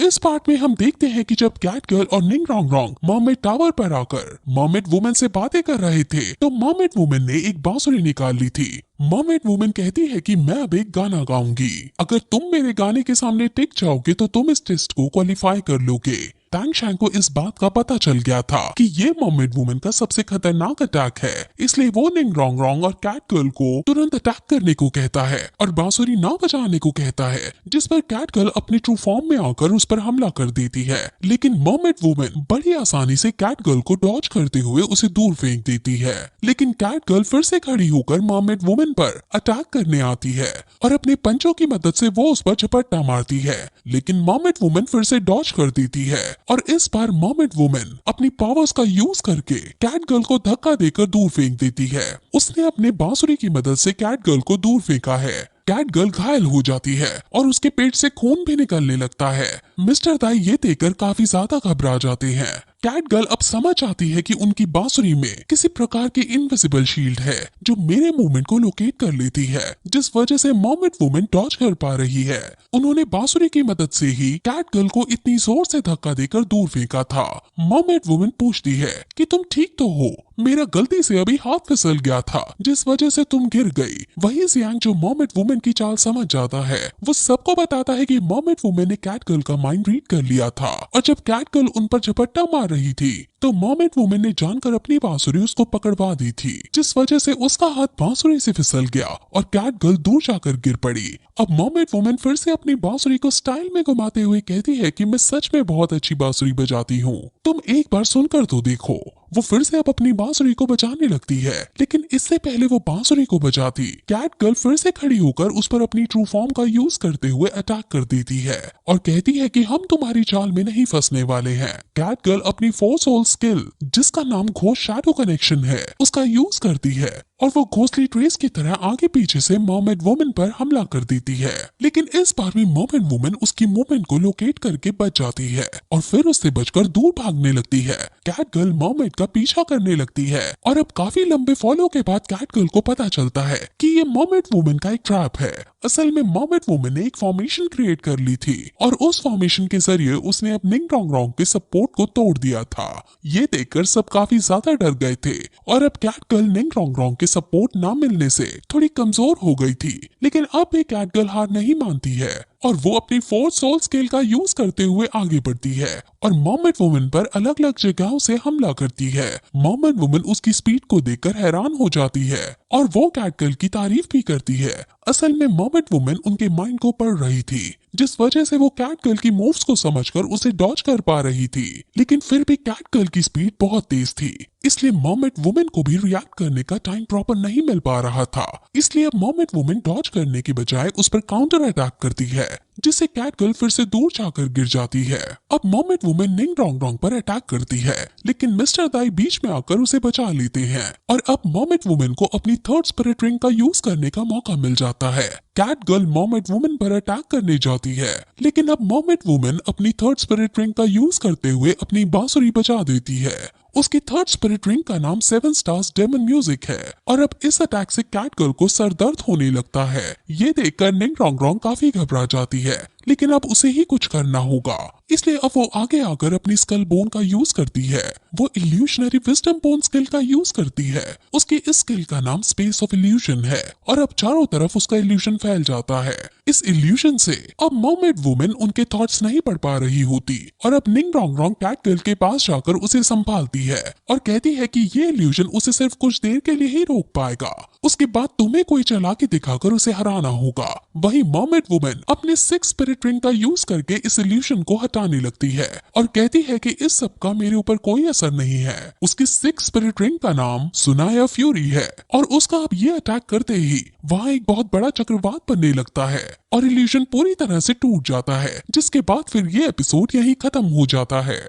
इस पार्ट में हम देखते हैं कि जब कैट गर्ल और निंग रोंग रोंग मर्मेड टावर पर आकर मर्मेड वुमन से बातें कर रहे थे तो मर्मेड वुमन ने एक बांसुरी निकाल ली थी। मर्मेड वुमन कहती है कि मैं अब एक गाना गाऊंगी, अगर तुम मेरे गाने के सामने टिक जाओगे तो तुम इस टेस्ट को क्वालिफाई कर लोगे। टैंग शैंग को इस बात का पता चल गया था कि ये मर्मेड वुमन का सबसे खतरनाक अटैक है, इसलिए वो निंग रोंग रोंग और कैट गर्ल को तुरंत अटैक करने को कहता है और बांसुरी ना बजाने को कहता है, जिस पर कैट गर्ल अपने ट्रू फॉर्म में आकर उस पर हमला कर देती है। लेकिन मर्मेड वुमन बड़ी आसानी से कैट गर्ल को डॉज करते हुए उसे दूर फेंक देती है। लेकिन कैट गर्ल फिर से खड़ी होकर मर्मेड वुमन पर अटैक करने आती है और अपने पंचों की मदद से वो उस पर झपट्टा मारती है, लेकिन मर्मेड वुमन फिर से डॉज कर देती है और इस बार मर्मेड वुमन अपनी पावर्स का यूज करके कैट गर्ल को धक्का देकर दूर फेंक देती है। उसने अपने बांसुरी की मदद से कैट गर्ल को दूर फेंका है। कैट गर्ल घायल हो जाती है और उसके पेट से खून भी निकलने लगता है। मिस्टर दाई ये देखकर काफी ज्यादा घबरा जाते हैं। कैट गर्ल अब समझ आती है कि उनकी बांसुरी में किसी प्रकार की इनविजिबल शील्ड है जो मेरे मूवमेंट को लोकेट कर लेती है, जिस वजह से मर्मेड वुमन डॉज कर पा रही है। उन्होंने बांसुरी की मदद से ही कैट गर्ल को इतनी जोर से धक्का देकर दूर फेंका था। मर्मेड वुमन पूछती है कि तुम ठीक तो हो? मेरा गलती से अभी हाथ फिसल गया था जिस वजह से तुम गिर गई। वही जियांग जो मर्मेड वुमन की चाल समझ जाता है, वो सबको बताता है कि मर्मेड वुमन ने कैट गर्ल का माइंड रीड कर लिया था और जब कैट गर्ल उन पर झपट्टा मार रही थी तो मर्मेड वुमन ने जानकर अपनी बांसुरी उसको पकड़वा दी थी, जिस वजह से उसका हाथ बांसुरी से फिसल गया और कैट गर्ल दूर जाकर गिर पड़ी। अब मर्मेड वुमन फिर से अपनी बांसुरी को स्टाइल में घुमाते हुए कहती है कि मैं सच में बहुत अच्छी बांसुरी बजाती हूँ, तुम एक बार सुनकर तो देखो। वो फिर से अब अपनी बांसुरी को बजाने लगती है, लेकिन इससे पहले वो बांसुरी को बजाती कैट गर्ल फिर से खड़ी होकर उस पर अपनी ट्रू फॉर्म का यूज करते हुए अटैक कर देती है और कहती है कि हम तुम्हारी चाल में नहीं फंसने वाले हैं। कैट गर्ल अपनी 4 सोल स्किल, जिसका नाम घोस्ट शैडो कनेक्शन है, उसका यूज करती है और वो घोस्टली ट्रेस की तरह आगे पीछे से मर्मेड वुमन पर हमला कर देती है। लेकिन इस बार भी मर्मेड वुमन उसकी मूवमेंट को लोकेट करके बच जाती है और फिर उससे बचकर दूर भागने लगती है। कैट गर्ल मर्मेड का पीछा करने लगती है और अब काफी लंबे फॉलो के बाद कैट गर्ल को पता चलता है कि ये मर्मेड वुमन का एक ट्रैप है। असल में मर्मेड वुमन ने एक फॉर्मेशन क्रिएट कर ली थी और उस फॉर्मेशन के जरिए उसने अब निंग रोंग रोंग के सपोर्ट को तोड़ दिया था। ये देखकर सब काफी ज्यादा डर गए थे और अब कैट गर्ल निंग रोंग रोंग के सपोर्ट ना मिलने से थोड़ी कमजोर हो गई थी। लेकिन अब भी कैट गर्ल हार नहीं मानती है और वो अपनी 4 सोल स्केल का यूज करते हुए आगे बढ़ती है और मर्मेड वुमन पर अलग अलग जगहों से हमला करती है। मर्मेड वुमन उसकी स्पीड को देखकर हैरान हो जाती है और वो कैट गर्ल की तारीफ भी करती है। असल में मर्मेड वुमन उनके माइंड को पढ़ रही थी, जिस वजह से वो कैट गर्ल की मूव्स को समझकर उसे डॉज कर पा रही थी। लेकिन फिर भी कैट गर्ल की स्पीड बहुत तेज थी, इसलिए मर्मेड वुमन को भी रिएक्ट करने का टाइम प्रॉपर नहीं मिल पा रहा था। इसलिए अब मर्मेड वुमन डॉज करने के बजाय उस पर काउंटर अटैक करती है, जिससे कैट गर्ल फिर से दूर जाकर गिर जाती है। अब मर्मेड वुमन निंग रोंग रोंग पर अटैक करती है, लेकिन मिस्टर दाई बीच में आकर उसे बचा लेते हैं और अब मर्मेड वुमन को अपनी 3rd स्पिरिट रिंग का यूज करने का मौका मिल जाता है। कैट गर्ल मर्मेड वुमन पर अटैक करने जाती है, लेकिन अब मर्मेड वुमन अपनी 3rd स्पिरिट रिंग का यूज करते हुए अपनी बांसुरी बजा देती है। उसकी 3rd स्पिरिट रिंग का नाम 7 स्टार्स डेमन म्यूजिक है और अब इस अटैक से कैट गर्ल को सर दर्द होने लगता है। ये देखकर निंग रोंग रोंग काफी घबरा जाती है, लेकिन अब उसे ही कुछ करना होगा, इसलिए अब वो आगे आकर अपनी स्कल बोन का यूज करती है। वो इल्यूशनरी विजडम बोन स्किल का यूज करती है। उसकी इस स्किल का नाम स्पेस ऑफ इल्यूशन है और अब चारों तरफ उसका इल्यूशन फैल जाता है। इस इल्यूशन से अब मर्मेड वुमन उनके थॉट्स नहीं पढ़ पा रही होती और अब निंग रोंग रोंग कैट गर्ल के पास जाकर उसे संभालती है और कहती है कि ये इल्यूशन उसे सिर्फ कुछ देर के लिए ही रोक पाएगा, उसके बाद तुम्हें कोई चालाकी दिखाकर उसे हराना होगा। वही मर्मेड वुमन अपने 6 स्पिरिट रिंग का यूज करके इस इल्यूशन को हटाने लगती है और कहती है कि इस सब का मेरे ऊपर कोई असर नहीं है। उसकी 6 स्पिरिट रिंग का नाम सुनाया फ्यूरी है और उसका अब ये अटैक करते ही वहाँ एक बहुत बड़ा चक्रवात बनने लगता है और इल्यूशन पूरी तरह से टूट जाता है, जिसके बाद फिर ये एपिसोड यहीं खत्म हो जाता है।